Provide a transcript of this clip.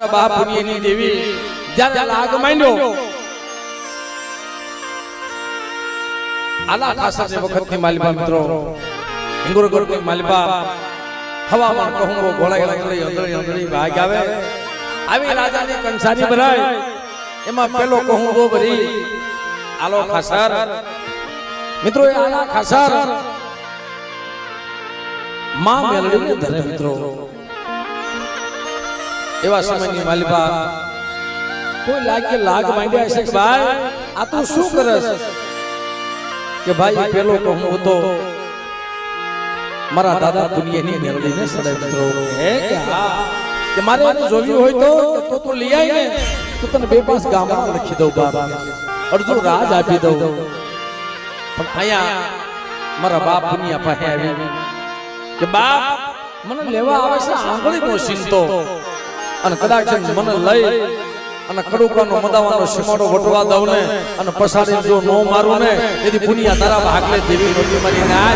મારા બા પુનિયાની દેવી જ્યારે લાગ માંડ્યો આલા ખાસા વખતની માલિબા મિત્રો હિંગોરગઢની માલિબા હવામાન કહુંગો ગોળાઈ લગડી અંદરી અંદરી ભાગ આવે આવી રાજાની કંસારી ભરાય એમાં પેલો કહુંગો ભરી આલો ખાસર મિત્રો એ આલા ખાસર માં મેલડીને ધરે મિત્રો એવા સમયની માલિબા કોઈ લાગે લાગ માંડ્યા છે કે ભાઈ આ તું શું કરસ કે ભાઈ પેલો કહું હતો મારા દાદા પુનિયાની મેલડીને સડે મિત્રો કે હા કે મારે એને જોવી હોય તો તું લઈ આય ને તો તને બે પાસ ગામમાં લખી દઉં બાપ અડધું રાજ આપી દઉં પણ અહીંયા મારા બાપ પુનિયા પાસે આવી કે બાપ મને લેવા આવે છે આંગળીનો સિંતો અને કદાચ મને લઈ અને કડુકાનો મદાવાનો સીમાડો વટવા દઉં ને અને પસાડી જો નો મારું ને એથી પુનિયા તારા ભાગલે દેવી નોતી મારી ના